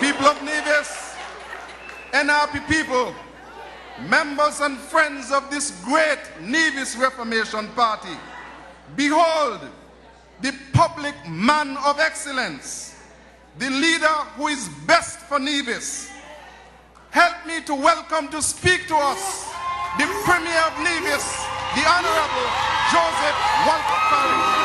People of Nevis, NRP people, members and friends of this great Nevis Reformation Party, behold the public man of excellence, the leader who is best for Nevis. Help me to welcome to speak to us the Premier of Nevis, the Honorable Joseph Walter Parry.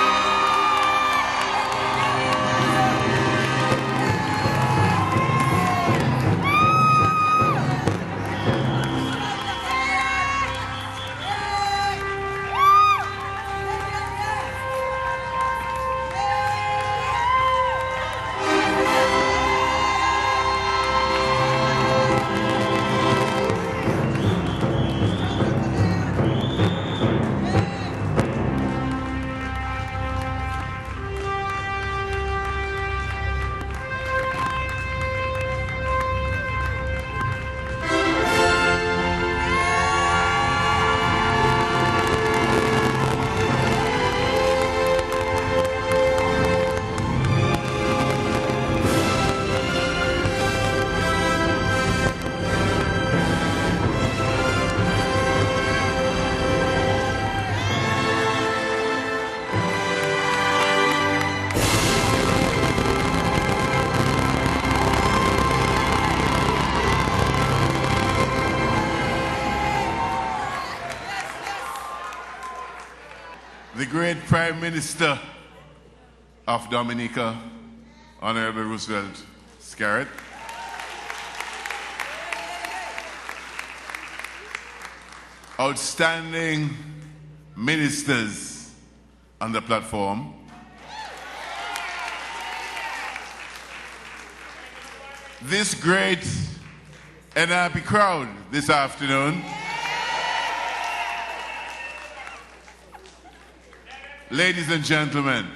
The great Prime Minister of Dominica, Honorable Roosevelt Scarrett. Outstanding ministers on the platform. This great NRP crowd this afternoon. Ladies and gentlemen,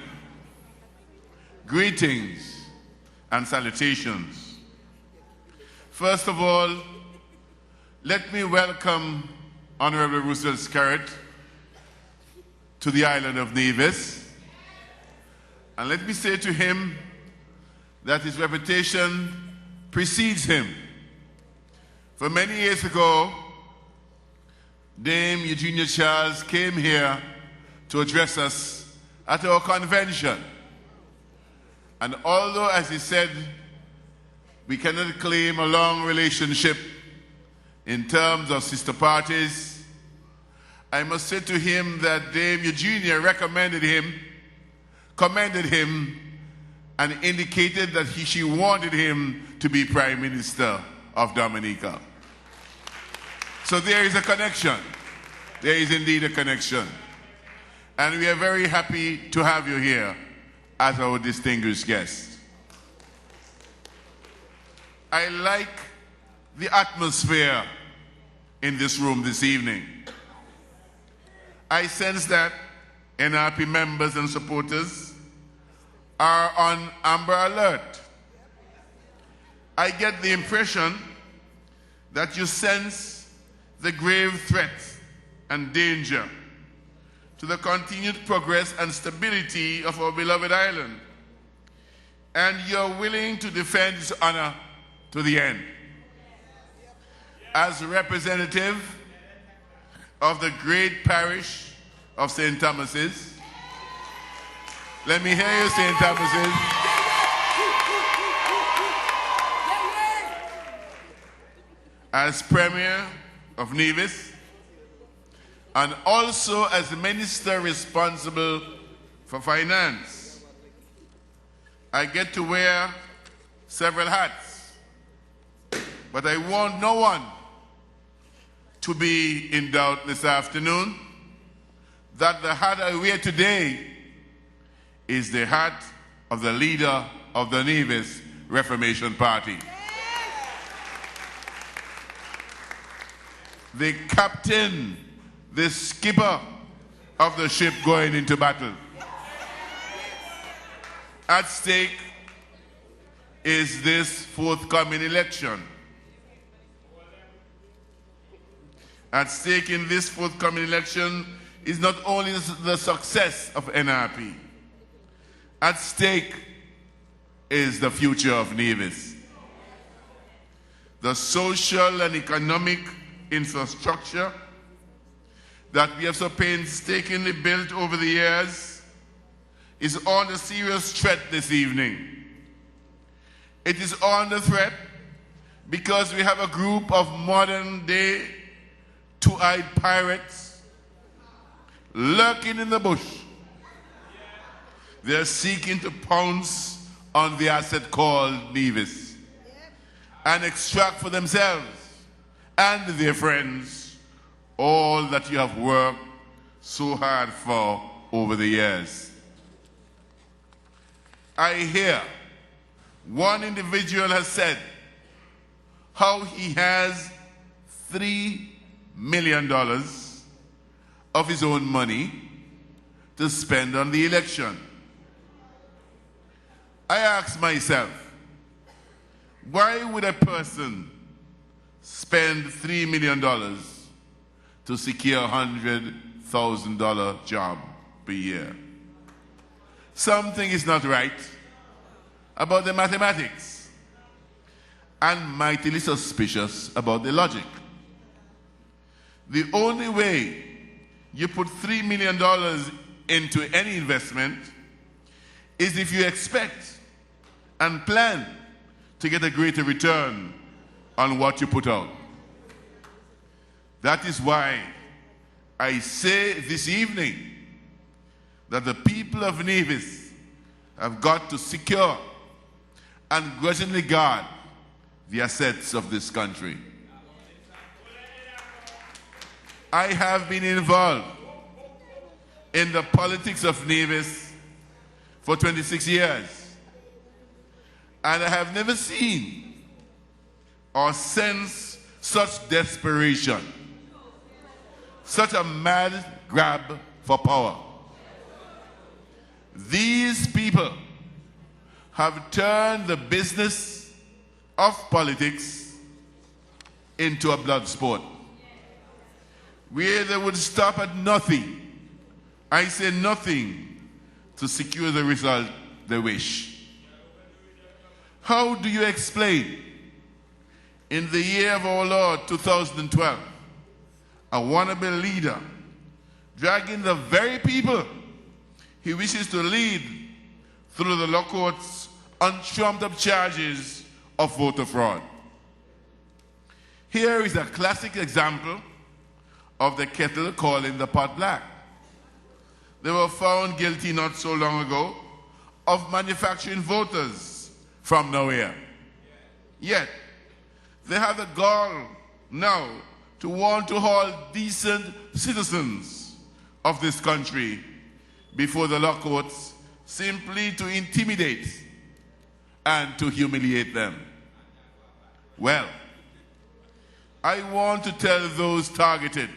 greetings and salutations. First of all, let me welcome Honorable Roosevelt Scarrett to the island of Nevis. And let me say to him that his reputation precedes him. For many years ago, Dame Eugenia Charles came here to address us at our convention. And although, as he said, we cannot claim a long relationship in terms of sister parties, I must say to him that Dame Eugenia commended him, and indicated that she wanted him to be Prime Minister of Dominica. So there is a connection. There is indeed a connection. And we are very happy to have you here as our distinguished guest. I like the atmosphere in this room this evening. I sense that NRP members and supporters are on amber alert. I get the impression that you sense the grave threat and danger to the continued progress and stability of our beloved island. And you're willing to defend its honor to the end. As representative of the great parish of St. Thomas's, let me hear you, St. Thomas's. As Premier of Nevis, and also as minister responsible for finance, I get to wear several hats. But I want no one to be in doubt this afternoon that the hat I wear today is the hat of the leader of the Nevis Reformation Party. The captain, the skipper of the ship going into battle. At stake is this forthcoming election. At stake in this forthcoming election is not only the success of NRP. At stake is the future of Nevis. the social and economic infrastructure that we have so painstakingly built over the years is under serious threat this evening. It is under threat because we have a group of modern-day two-eyed pirates lurking in the bush. They're seeking to pounce on the asset called Nevis and extract for themselves and their friends all that you have worked so hard for over the years. I hear one individual has said how he has $3 million of his own money to spend on the election. I ask myself, why would a person spend $3 million to secure a $100,000 job per year? Something is not right about the mathematics, and mightily suspicious about the logic. The only way you put $3 million into any investment is if you expect and plan to get a greater return on what you put out. That is why I say this evening that the people of Nevis have got to secure and grudgingly guard the assets of this country. I have been involved in the politics of Nevis for 26 years. And I have never seen or sensed such desperation, such a mad grab for power. These people have turned the business of politics into a blood sport, where they would stop at nothing, I say nothing, to secure the result they wish. How do you explain, in the year of our Lord 2012, a wannabe leader dragging the very people he wishes to lead through the law courts on trumped-up charges of voter fraud? Here is a classic example of the kettle calling the pot black. They were found guilty not so long ago of manufacturing voters from nowhere. Yet, they have the gall now to want to hold decent citizens of this country before the law courts simply to intimidate and to humiliate them. Well, I want to tell those targeted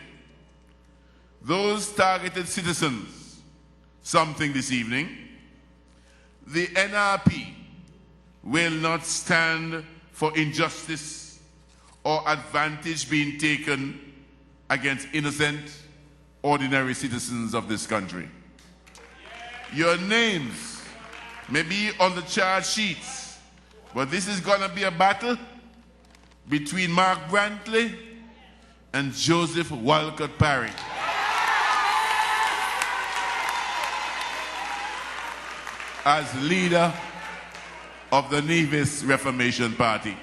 citizens something this evening. The NRP will not stand for injustice or advantage being taken against innocent, ordinary citizens of this country. Your names may be on the charge sheets, but this is going to be a battle between Mark Brantley and Joseph Walcott Parry. As leader of the Nevis Reformation Party.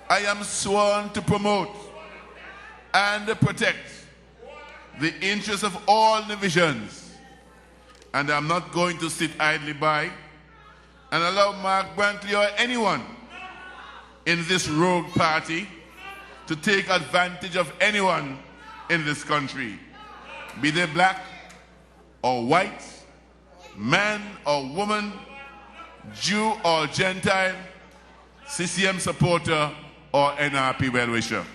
I am sworn to promote and protect the interests of all Nevisians, and I'm not going to sit idly by and allow Mark Brantley or anyone in this rogue party to take advantage of anyone in this country, be they black or white, man or woman, Jew or Gentile, CCM supporter or NRP well-wisher.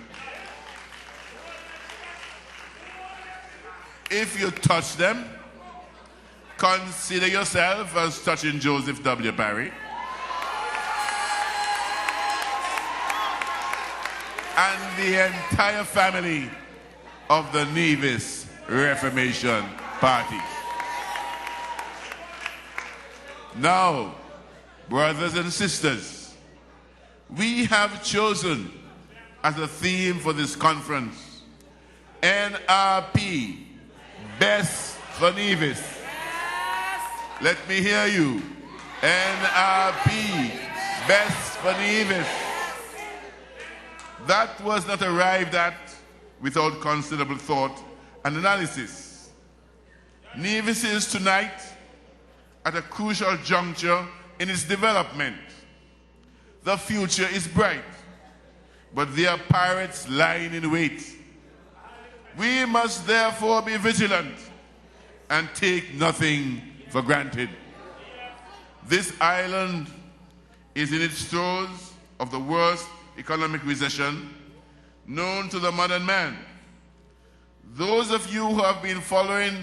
If you touch them, consider yourself as touching Joseph W. Parry and the entire family of the Nevis Reformation Party. Now, brothers and sisters, we have chosen as a theme for this conference, NRP, Best for Nevis. Let me hear you. NRP, Best for Nevis. That was not arrived at without considerable thought and analysis. Nevis is tonight at a crucial juncture in its development. The future is bright, but there are pirates lying in wait. We must therefore be vigilant and take nothing for granted. This island is in its throes of the worst economic recession known to the modern man. Those of you who have been following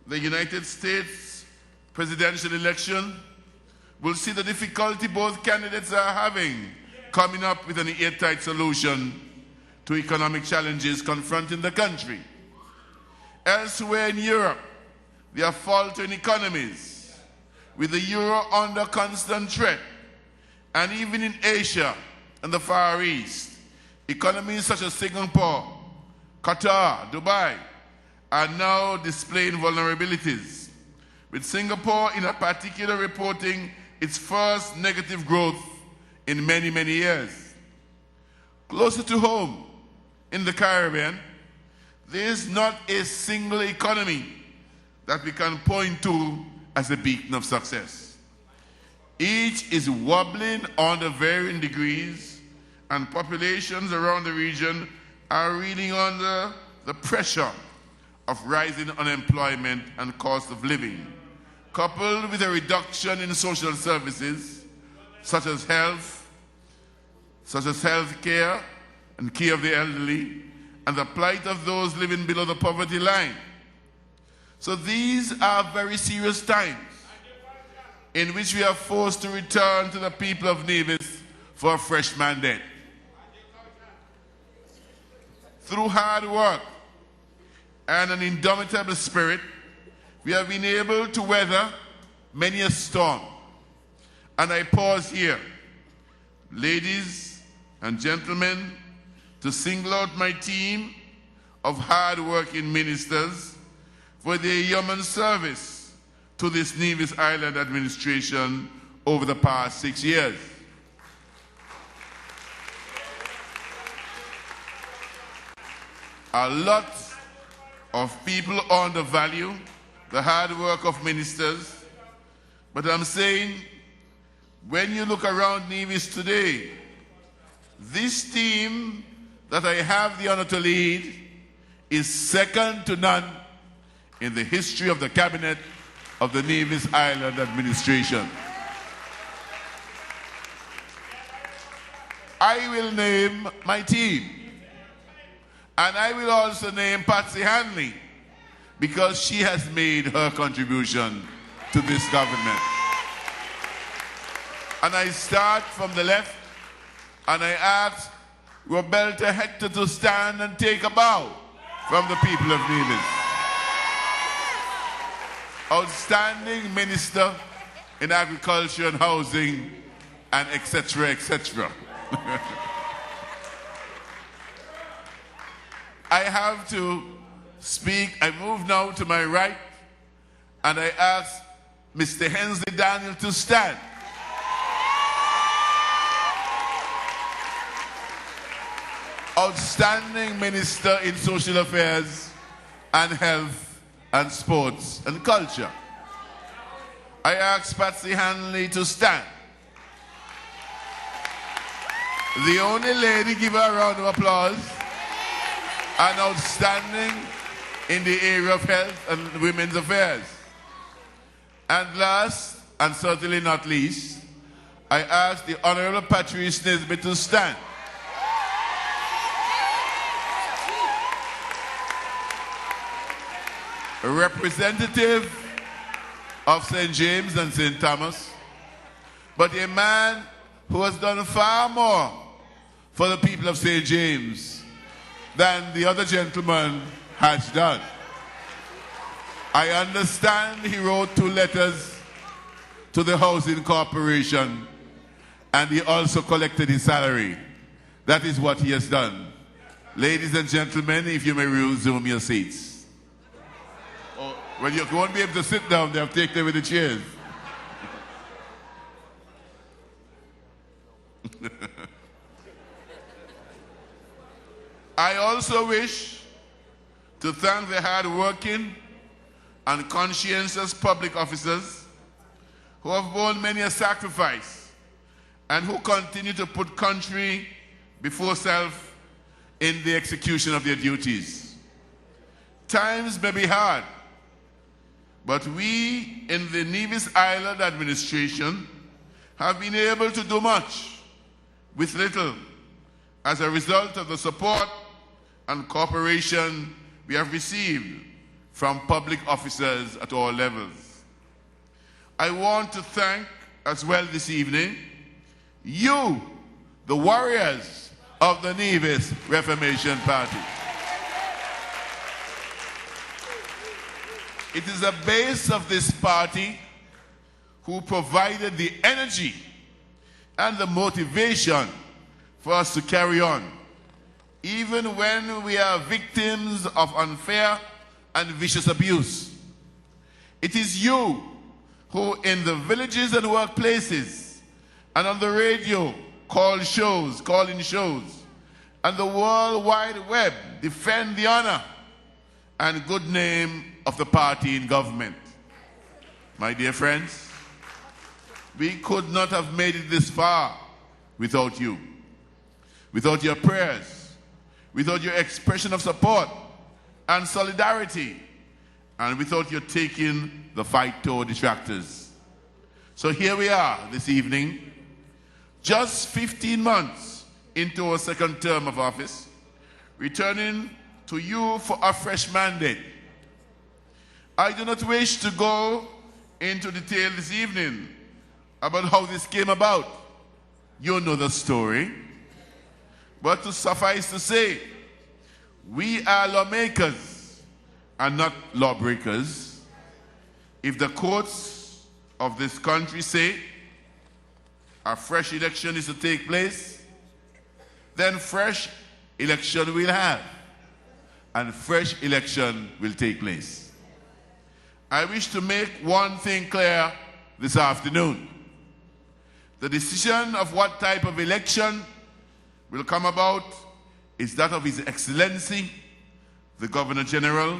the United States presidential election will see the difficulty both candidates are having coming up with an airtight solution to economic challenges confronting the country. Elsewhere in Europe, there are faltering economies, with the euro under constant threat. And even in Asia and the Far East, economies such as Singapore, Qatar, Dubai are now displaying vulnerabilities, with Singapore in particular reporting its first negative growth in many, many years. Closer to home, in the Caribbean, there is not a single economy that we can point to as a beacon of success. Each is wobbling under varying degrees, and populations around the region are reeling under the pressure of rising unemployment and cost of living, coupled with a reduction in social services such as health care and care of the elderly, and the plight of those living below the poverty line. So these are very serious times in which we are forced to return to the people of Nevis for a fresh mandate. Through hard work and an indomitable spirit, we have been able to weather many a storm. And I pause here, ladies and gentlemen, to single out my team of hard-working ministers for their yeoman service to this Nevis Island administration over the past 6 years. A lot of people undervalue the hard work of ministers, but I'm saying, when you look around Nevis today, this team that I have the honor to lead is second to none in the history of the cabinet of the Nevis Island administration. I will name my team, and I will also name Patsy Hanley, because she has made her contribution to this government. And I start from the left, and I ask Roberta Hector to stand and take a bow from the people of Nevis. Outstanding Minister in Agriculture and Housing, and etc., etc. I have to speak. I move now to my right, and I ask Mr. Hensley Daniel to stand. Outstanding Minister in Social Affairs and Health and Sports and Culture. I ask Patsy Hanley to stand. The only lady, give her a round of applause. And outstanding in the area of health and women's affairs. And last, and certainly not least, I ask the Honorable Patrice Nesbitt to stand. A representative of St. James and St. Thomas, but a man who has done far more for the people of St. James than the other gentleman has done. I understand he wrote 2 letters to the Housing Corporation, and he also collected his salary. That is what he has done. Ladies and gentlemen, if you may resume your seats. Oh, well, you won't be able to sit down, they'll take away the chairs. I also wish to thank the hard-working and conscientious public officers who have borne many a sacrifice and who continue to put country before self in the execution of their duties. Times may be hard, but we in the Nevis Island administration have been able to do much with little as a result of the support and cooperation we have received from public officers at all levels. I want to thank as well this evening you, the warriors of the Nevis Reformation Party. It is the base of this party who provided the energy and the motivation for us to carry on, even when we are victims of unfair and vicious abuse. It is you who in the villages and workplaces and on the radio call in shows, and the World Wide Web defend the honor and good name of the party in government. My dear friends, we could not have made it this far without you, without your prayers, without your expression of support and solidarity, and without your taking the fight to our detractors. So here we are this evening, just 15 months into our second term of office, returning to you for a fresh mandate. I do not wish to go into detail this evening about how this came about. You know the story. But to suffice to say, we are lawmakers and not lawbreakers. If the courts of this country say a fresh election is to take place, then fresh election we'll have, and fresh election will take place. I wish to make one thing clear this afternoon. The decision of what type of election will come about is that of His Excellency, the Governor General,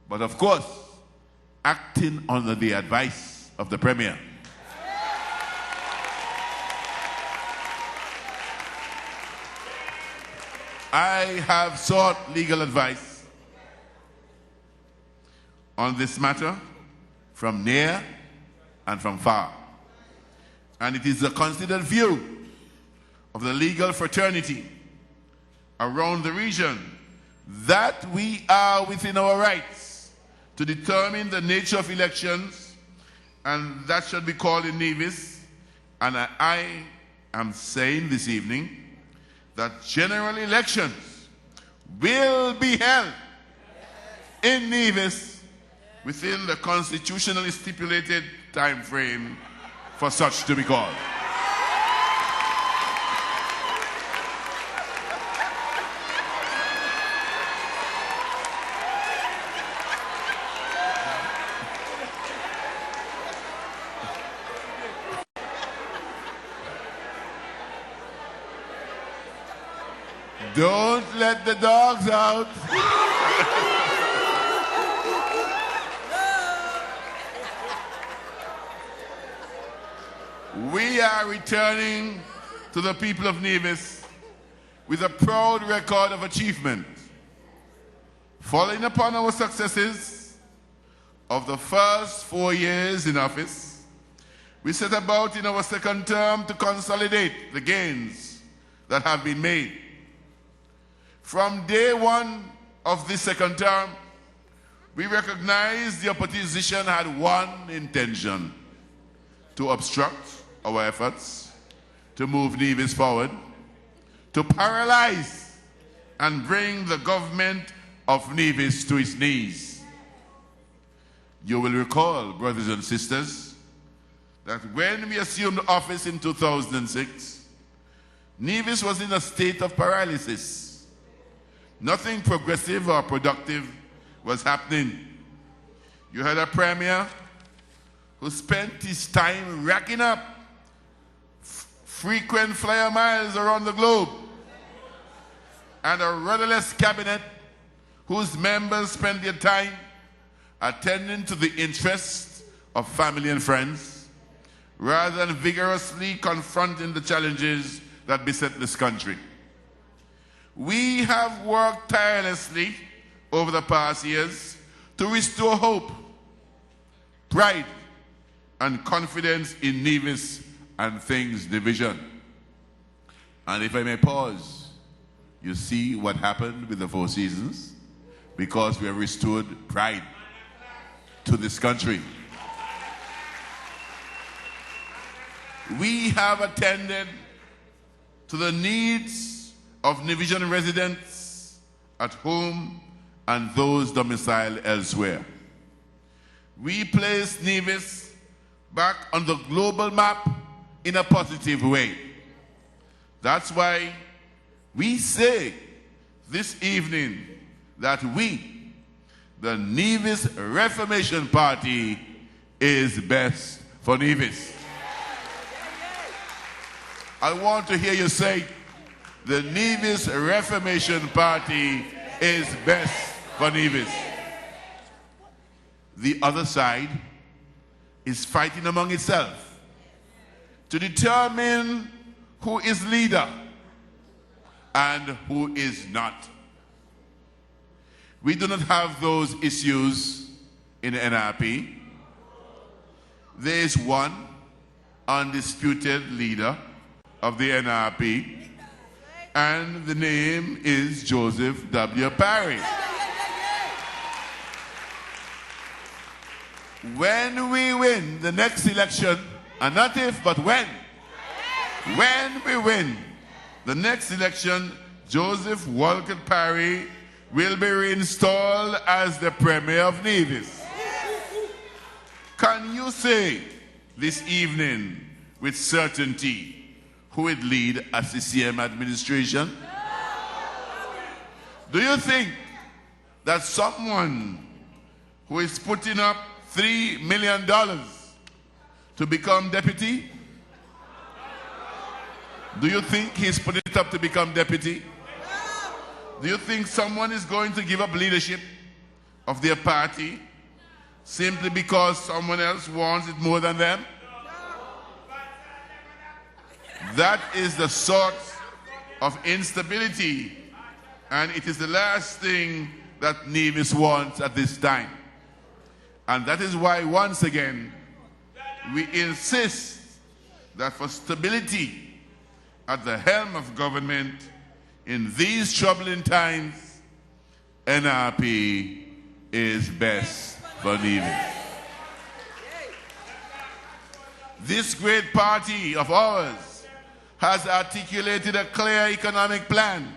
but of course, acting under the advice of the Premier. I have sought legal advice on this matter from near and from far. And it is a considered view of the legal fraternity around the region that we are within our rights to determine the nature of elections, and that should be called in Nevis. And I am saying this evening that general elections will be held in Nevis within the constitutionally stipulated time frame for such to be called. Don't let the dogs out. We are returning to the people of Nevis with a proud record of achievement. Following upon our successes of the first 4 years in office, we set about in our second term to consolidate the gains that have been made. From day one of this second term, we recognized the opposition had one intention: to obstruct our efforts, to move Nevis forward, to paralyze and bring the government of Nevis to its knees. You will recall, brothers and sisters, that when we assumed office in 2006, Nevis was in a state of paralysis. Nothing progressive or productive was happening. You had a premier who spent his time racking up frequent flyer miles around the globe, and a rudderless cabinet whose members spent their time attending to the interests of family and friends rather than vigorously confronting the challenges that beset this country. We have worked tirelessly over the past years to restore hope, pride, and confidence in Nevis and things division. And if I may pause, you see what happened with the Four Seasons? Because we have restored pride to this country. We have attended to the needs of Nevisian residents at home and those domiciled elsewhere. We placed Nevis back on the global map in a positive way. That's why we say this evening that we, the Nevis Reformation Party, is best for Nevis. I want to hear you say, the Nevis Reformation Party is best for Nevis. The other side is fighting among itself to determine who is leader and who is not. We do not have those issues in the NRP. There is one undisputed leader of the NRP, and the name is Joseph W. Parry. When we win the next election, and not if, but when we win the next election, Joseph Walcott Parry will be reinstalled as the Premier of Nevis. Can you say this evening with certainty who would lead a CCM administration? Do you think that someone who is putting up $3 million to become deputy? Do you think he's putting it up to become deputy? Do you think someone is going to give up leadership of their party simply because someone else wants it more than them? That is the sort of instability, and it is the last thing that Nevis wants at this time. And that is why, once again, we insist that for stability at the helm of government in these troubling times, NRP is best for Nevis. This great party of ours has articulated a clear economic plan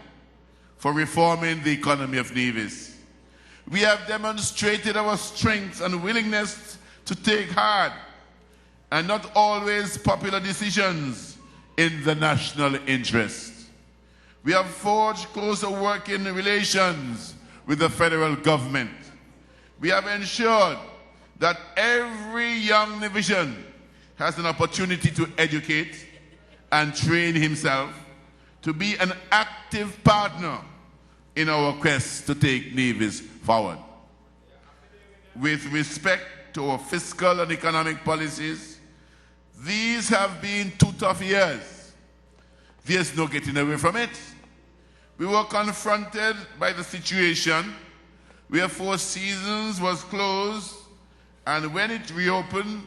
for reforming the economy of Nevis. We have demonstrated our strength and willingness to take hard and not always popular decisions in the national interest. We have forged closer working relations with the federal government. We have ensured that every young Nevisian has an opportunity to educate and train himself to be an active partner in our quest to take Nevis forward. With respect to our fiscal and economic policies, these have been 2 tough years. There's no getting away from it. We were confronted by the situation where Four Seasons was closed, and when it reopened,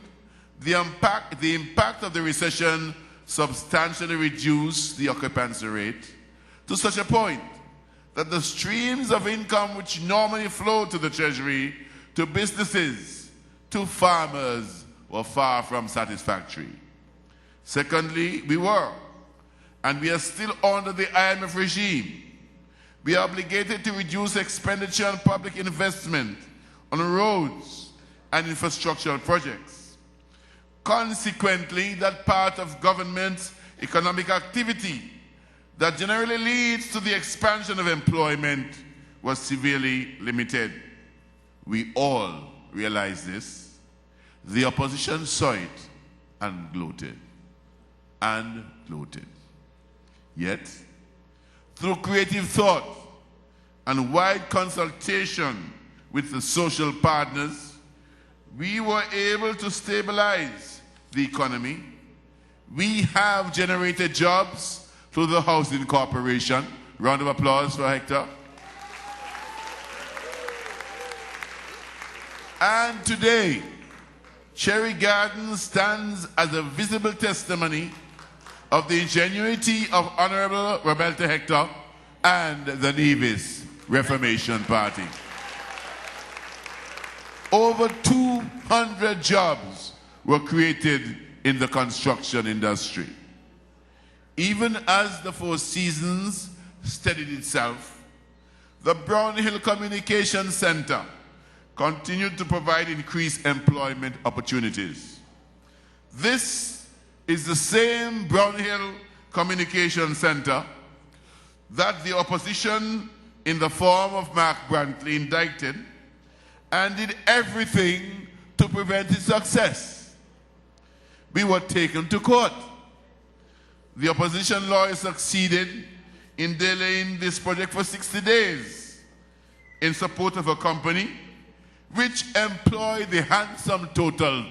the impact of the recession substantially reduced the occupancy rate to such a point that the streams of income which normally flow to the Treasury, to businesses, to farmers, were far from satisfactory. Secondly, we were, and we are still under the IMF regime. We are obligated to reduce expenditure on public investment on roads and infrastructural projects. Consequently, that part of government's economic activity that generally leads to the expansion of employment was severely limited. We all realize this. The opposition saw it and gloated. Yet, through creative thought and wide consultation with the social partners, we were able to stabilize the economy. We have generated jobs through the Housing Corporation. Round of applause for Hector. And today, Cherry Garden stands as a visible testimony of the ingenuity of Honorable Roberta Hector and the Nevis Reformation Party. Over 200 jobs were created in the construction industry. Even as the Four Seasons steadied itself, the Brownhill Communication Center continued to provide increased employment opportunities. This is the same Brownhill Communication Center that the opposition in the form of Mark Brantley indicted and did everything to prevent its success. We were taken to court. The opposition lawyer succeeded in delaying this project for 60 days in support of a company which employed the handsome total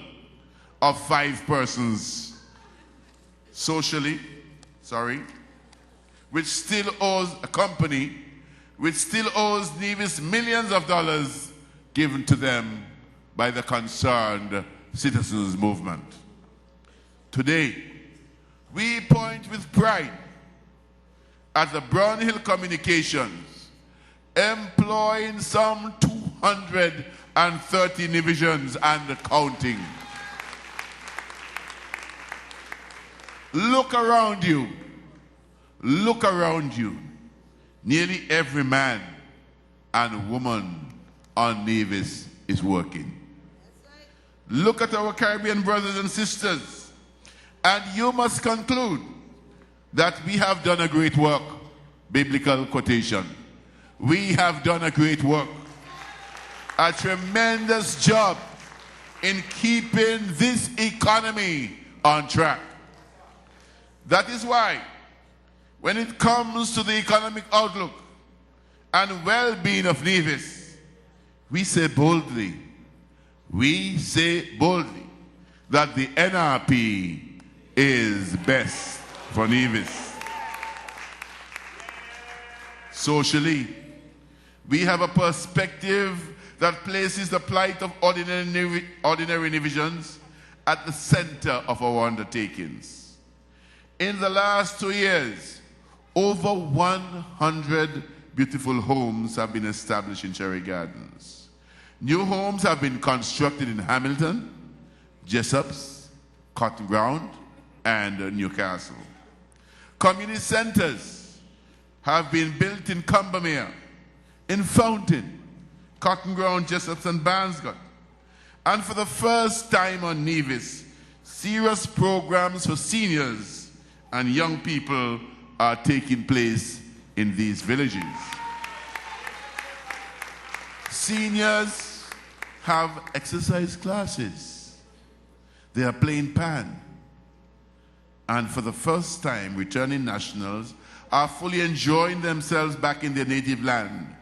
of 5 persons. Which still owes a company which still owes Nevis millions of dollars given to them by the concerned citizens movement. Today, we point with pride at the Brownhill Communications employing some 230 Nevisians and counting. Look around you. Look around you. Nearly every man and woman on Nevis is working. Look at our Caribbean brothers and sisters, and you must conclude that we have done a great work. Biblical quotation. We have done a great work. A tremendous job in keeping this economy on track. That is why, when it comes to the economic outlook and well-being of Nevis, we say boldly that the NRP is best for Nevis. Socially, we have a perspective that places the plight of ordinary Nevisians at the center of our undertakings. In the last 2 years, over 100 beautiful homes have been established in Cherry Gardens. New homes have been constructed in Hamilton, Jessops, Cotton Ground, and Newcastle. Community centers have been built in Combermere, in Fountain, Cotton Ground, Jessops, and Barnscott. And for the first time on Nevis, serious programs for seniors and young people are taking place in these villages. Seniors have exercise classes. They are playing pan. And for the first time, returning nationals are fully enjoying themselves back in their native land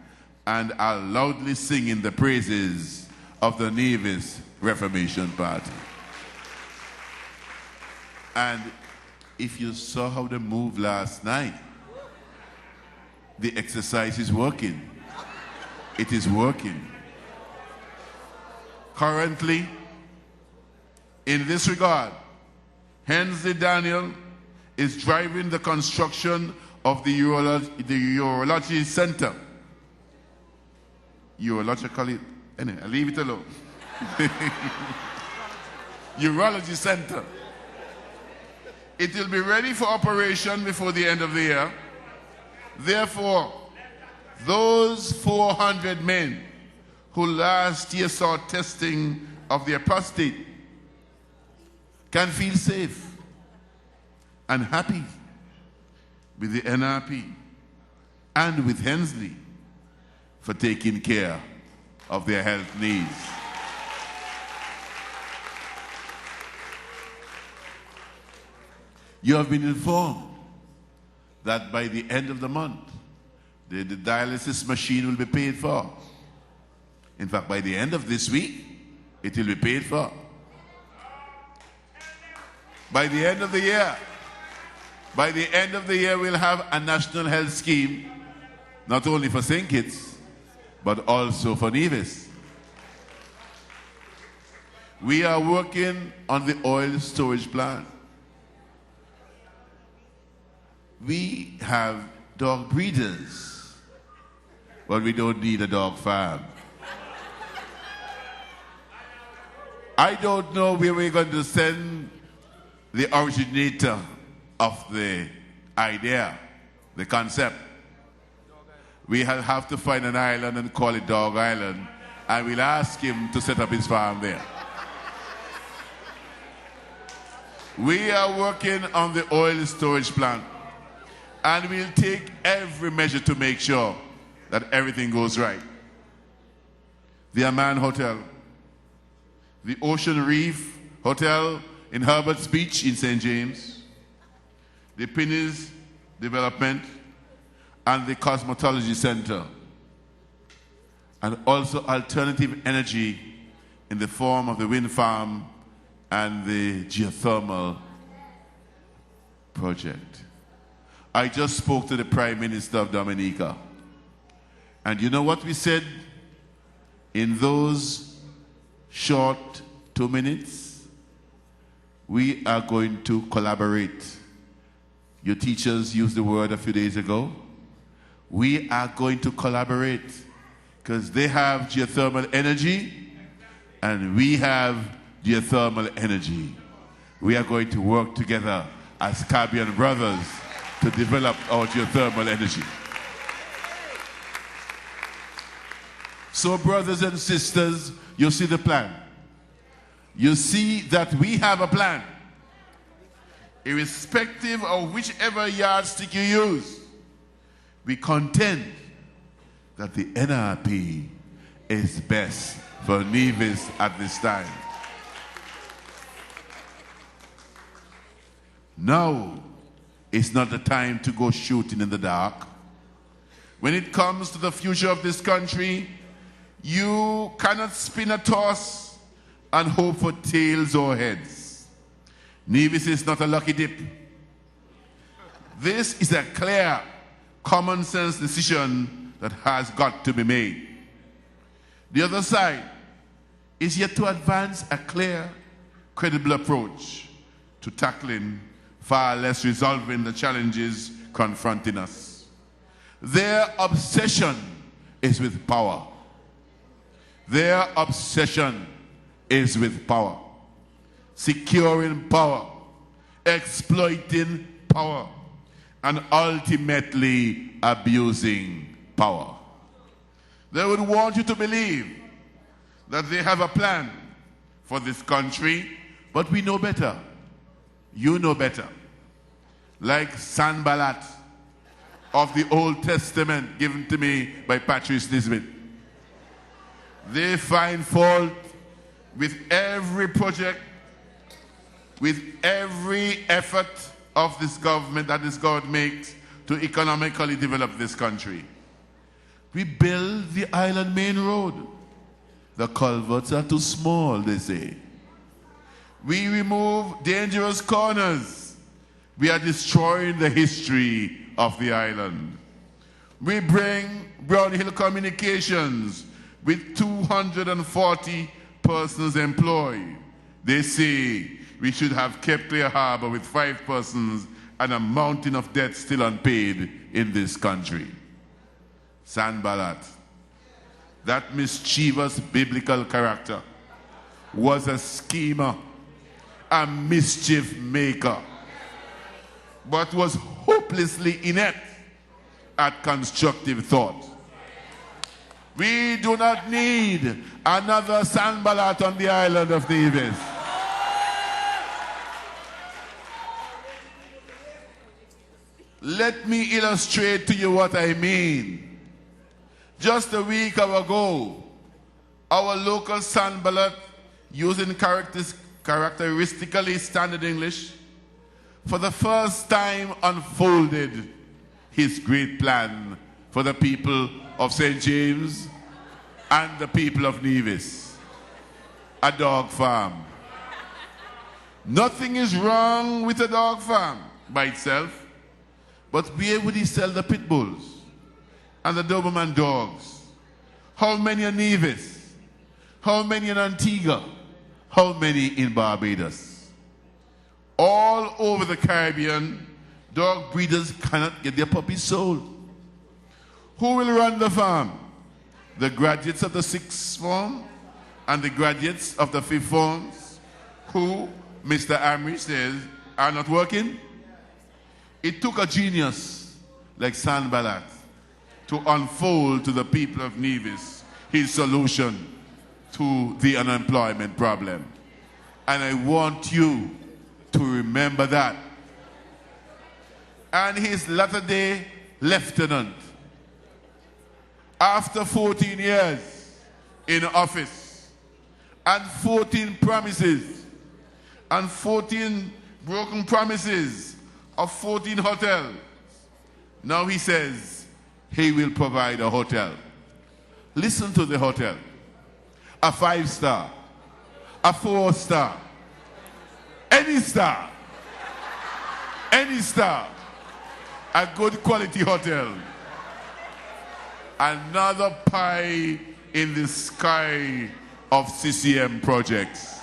and are loudly singing the praises of the Nevis Reformation Party. And if you saw how they moved last night, the exercise is working. It is working. Currently, in this regard, Hensley Daniel is driving the construction of the Urology Center. Urologically, anyway, I'll leave it alone. Urology Center. It will be ready for operation before the end of the year. Therefore, those 400 men who last year saw testing of their prostate can feel safe and happy with the NRP and with Hensley for taking care of their health needs. You have been informed that by the end of the month, the dialysis machine will be paid for. In fact, by the end of this week, it will be paid for. By the end of the year, we'll have a national health scheme, not only for St. Kitts, but also for Nevis. We are working on the oil storage plant. We have dog breeders, but we don't need a dog farm. I don't know where we're going to send the originator of the idea, the concept. We have to find an island and call it Dog Island, and we'll ask him to set up his farm there. We are working on the oil storage plant, and we'll take every measure to make sure that everything goes right. The Amman Hotel, the Ocean Reef Hotel in Herbert's Beach in St. James, the Pinnies Development, and the Cosmetology Center, and also alternative energy in the form of the wind farm and the geothermal project. I just spoke to the Prime Minister of Dominica, and you know what we said in those short 2 minutes? We are going to collaborate. Your teachers used the word a few days ago. We are going to collaborate because they have geothermal energy and we have geothermal energy. We are going to work together as Caribbean brothers to develop our geothermal energy. So, brothers and sisters, you see the plan. You see that we have a plan. Irrespective of whichever yardstick you use, we contend that the NRP is best for Nevis at this time. Now is not the time to go shooting in the dark. When it comes to the future of this country, you cannot spin a toss and hope for tails or heads. Nevis is not a lucky dip. This is a clear, common sense decision that has got to be made. The other side is yet to advance a clear, credible approach to tackling, far less resolving the challenges confronting us. Their obsession is with power. Their obsession is with power. Securing power, exploiting power, and ultimately abusing power. They would want you to believe that they have a plan for this country, but we know better. You know better. Like Sanballat of the Old Testament given to me by Patrice Nisbet. They find fault with every project, with every effort of this government that this government makes to economically develop this country. We build the island main road. The culverts are too small, they say. We remove dangerous corners. We are destroying the history of the island. We bring Brown Hill Communications with 240 persons employed. They say we should have kept Clear Harbor with 5 persons and a mountain of debt still unpaid in this country. Sanballat, that mischievous biblical character, was a schemer, a mischief maker, but was hopelessly inept at constructive thought. We do not need another Sanballat on the island of Nevis. Let me illustrate to you what I mean. Just a week ago, our local Sandballot, using characteristically standard English, for the first time unfolded his great plan for the people of St. James and the people of Nevis. A dog farm. Nothing is wrong with a dog farm by itself, but where would he sell the pit bulls and the Doberman dogs? How many in Nevis? How many in Antigua? How many in Barbados? All over the Caribbean, dog breeders cannot get their puppies sold. Who will run the farm? The graduates of the sixth form and the graduates of the fifth forms, who, Mr. Amri says, are not working? It took a genius like Sanballat to unfold to the people of Nevis his solution to the unemployment problem. And I want you to remember that. And his latter-day lieutenant, after 14 years in office, and 14 promises, and 14 broken promises of 14 hotels, now he says he will provide a hotel. Listen to the hotel. A 5-star, a 4-star, any star, a good quality hotel. Another pie in the sky of CCM projects.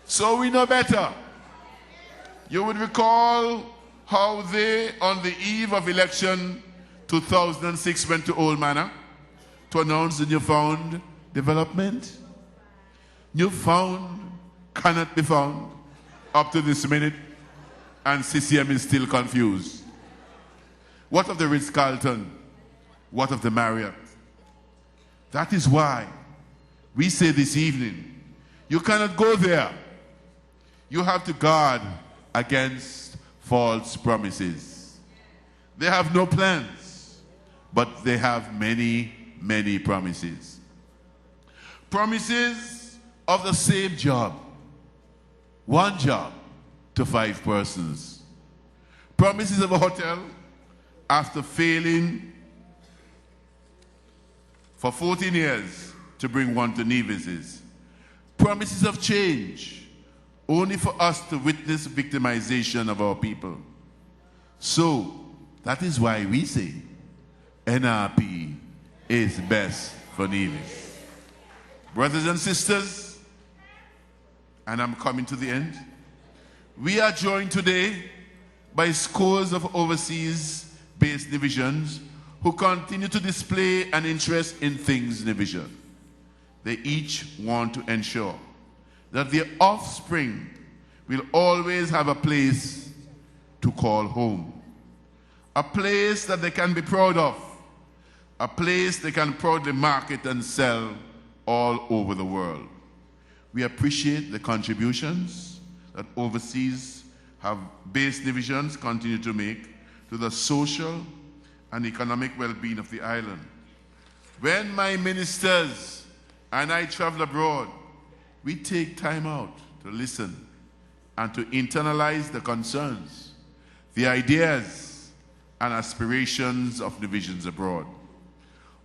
So we know better. You would recall how they, on the eve of election 2006, went to Old Manor to announce the newfound development. Newfound cannot be found up to this minute, and CCM is still confused. What of the Ritz-Carlton? What of the Marriott? That is why we say this evening, you cannot go there. You have to guard against false promises. They have no plans, but they have many, many promises. Promises of the same job. One job to 5 persons. Promises of a hotel after failing for 14 years to bring one to Nevis's. Promises of change, only for us to witness victimization of our people. So, that is why we say NRP is best for Nevis. Brothers and sisters, and I'm coming to the end, we are joined today by scores of overseas-based divisions who continue to display an interest in things division. They each want to ensure that their offspring will always have a place to call home, a place that they can be proud of, a place they can proudly market and sell all over the world. We appreciate the contributions that overseas have base divisions continue to make to the social and economic well-being of the island. When my ministers and I travel abroad, we take time out to listen and to internalize the concerns, the ideas and aspirations of divisions abroad.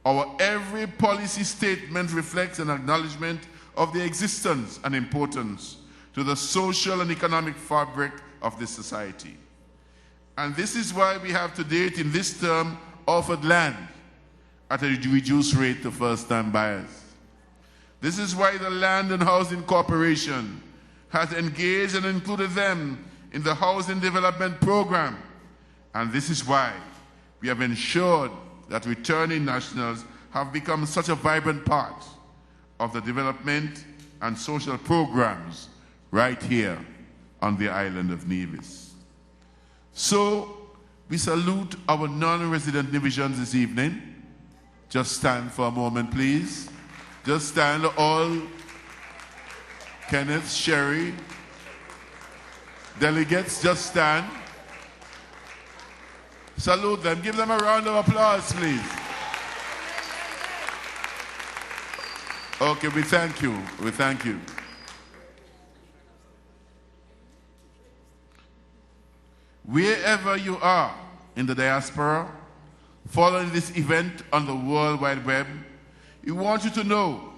Our every policy statement reflects an acknowledgement of the existence and importance to the social and economic fabric of this society. And this is why we have to date in this term offered land at a reduced rate to first-time buyers. This is why the Land and Housing Corporation has engaged and included them in the Housing Development Program. And this is why we have ensured that returning nationals have become such a vibrant part of the development and social programs right here on the island of Nevis. So, we salute our non-resident divisions this evening. Just stand for a moment, please. Just stand, all. Kenneth, Sherry, delegates, just stand. Salute them. Give them a round of applause, please. Okay, we thank you. We thank you. Wherever you are in the diaspora, following this event on the World Wide Web, we want you to know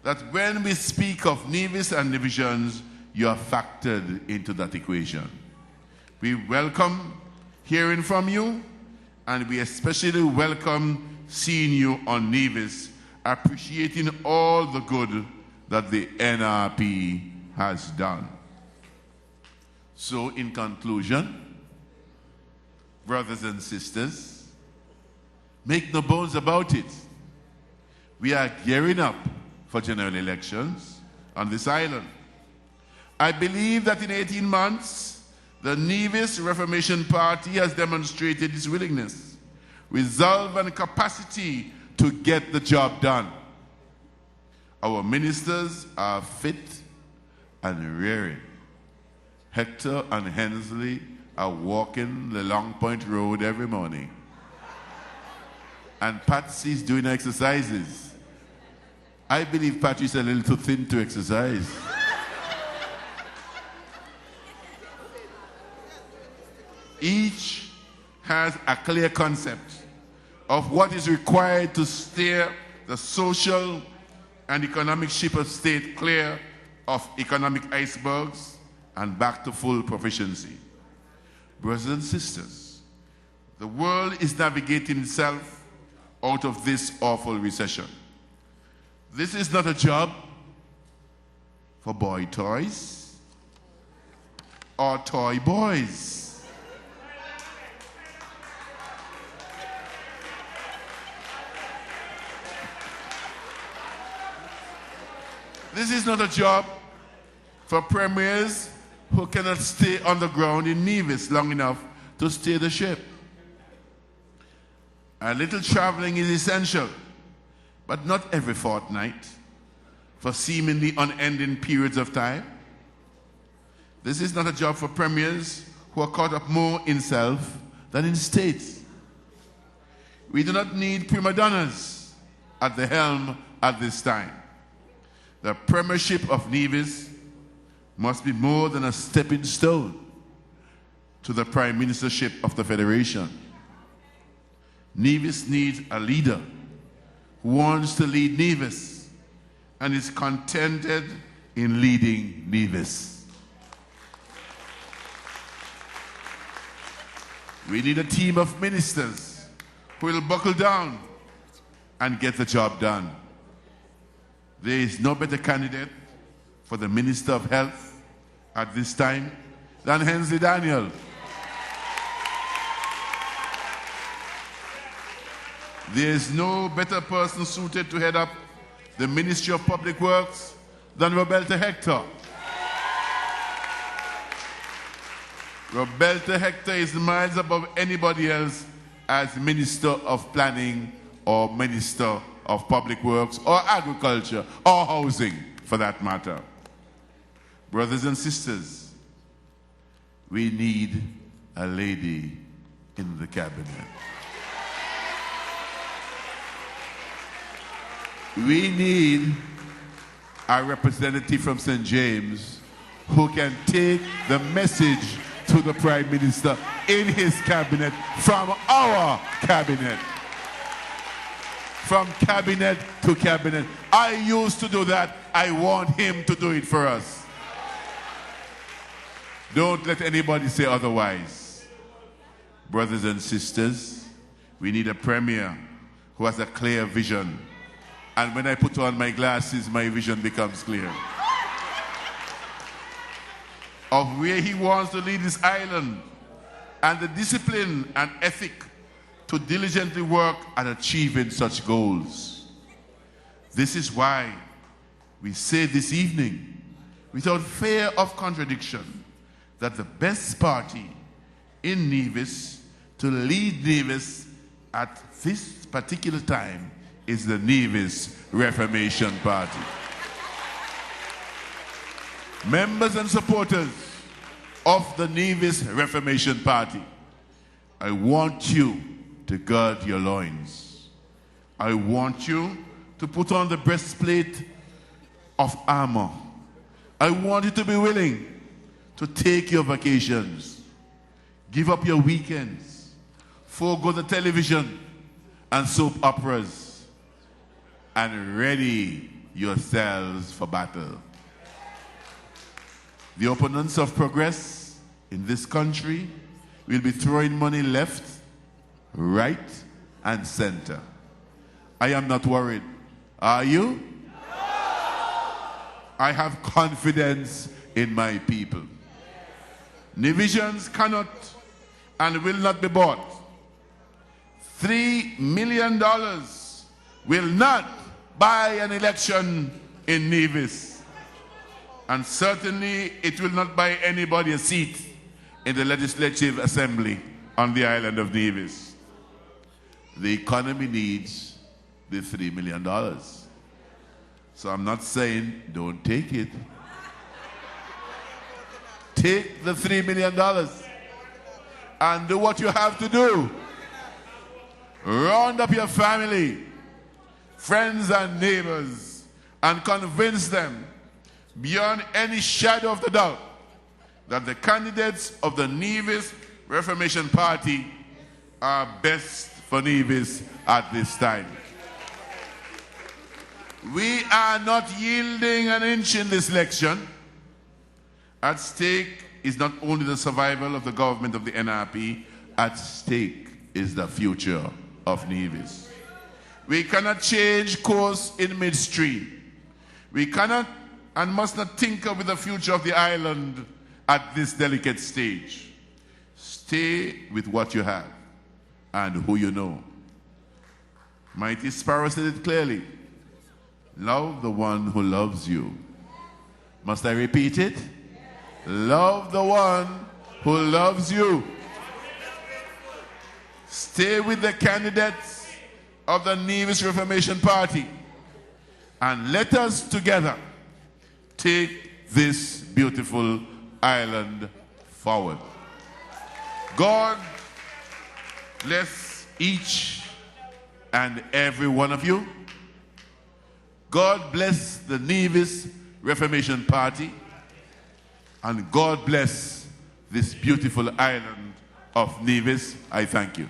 that when we speak of Nevis and divisions, you are factored into that equation. We welcome hearing from you, and we especially welcome seeing you on Nevis, appreciating all the good that the NRP has done. So in conclusion, brothers and sisters, make no bones about it. We are gearing up for general elections on this island. I believe that in 18 months, the Nevis Reformation Party has demonstrated its willingness, resolve, and capacity to get the job done. Our ministers are fit and raring. Hector and Hensley are walking the Long Point Road every morning. And Patsy's doing exercises. I believe Patsy's a little too thin to exercise. Each has a clear concept of what is required to steer the social and economic ship of state clear of economic icebergs and back to full proficiency. Brothers and sisters, the world is navigating itself out of this awful recession. This is not a job for boy toys or toy boys. This is not a job for premiers who cannot stay on the ground in Nevis long enough to steer the ship. A little traveling is essential, but not every fortnight for seemingly unending periods of time. This is not a job for premiers who are caught up more in self than in state. We do not need prima donnas at the helm at this time. The premiership of Nevis must be more than a stepping stone to the prime ministership of the Federation. Nevis needs a leader who wants to lead Nevis and is contented in leading Nevis. We need a team of ministers who will buckle down and get the job done. There is no better candidate for the Minister of Health at this time than Hensley Daniel. There is no better person suited to head up the Ministry of Public Works than Roberta Hector. Roberta Hector is miles above anybody else as Minister of Planning or Minister of Public Works or Agriculture or Housing, for that matter. Brothers and sisters, we need a lady in the cabinet. We need a representative from St. James who can take the message to the Prime Minister in his cabinet from our cabinet. From cabinet to cabinet. I used to do that. I want him to do it for us. Don't let anybody say otherwise. Brothers and sisters, we need a premier who has a clear vision. And when I put on my glasses, my vision becomes clear. Of where he wants to lead this island and the discipline and ethic to diligently work at achieving such goals. This is why we say this evening, without fear of contradiction, that the best party in Nevis to lead Nevis at this particular time is the Nevis Reformation Party. Members and supporters of the Nevis Reformation Party, I want you to gird your loins. I want you to put on the breastplate of armor. I want you to be willing to take your vacations, give up your weekends, forego the television and soap operas, and ready yourselves for battle. The opponents of progress in this country will be throwing money left, right, and center. I am not worried. Are you? No! I have confidence in my people. Divisions cannot and will not be bought. $3 million will not buy an election in Nevis. And certainly it will not buy anybody a seat in the Legislative Assembly on the island of Nevis. The economy needs the $3 million. So I'm not saying don't take it. Take the $3 million and do what you have to do. Round up your family, friends and neighbors, and convince them beyond any shadow of the doubt that the candidates of the Nevis Reformation Party are best for Nevis at this time. We are not yielding an inch in this election. At stake is not only the survival of the government of the NRP, at stake is the future of Nevis. We cannot change course in midstream. We cannot and must not tinker with the future of the island at this delicate stage. Stay with what you have and who you know. Mighty Sparrow said it clearly. Love the one who loves you. Must I repeat it? Love the one who loves you. Stay with the candidates of the Nevis Reformation Party and let us together take this beautiful island forward. God bless each and every one of you. God bless the Nevis Reformation Party. And God bless this beautiful island of Nevis. I thank you.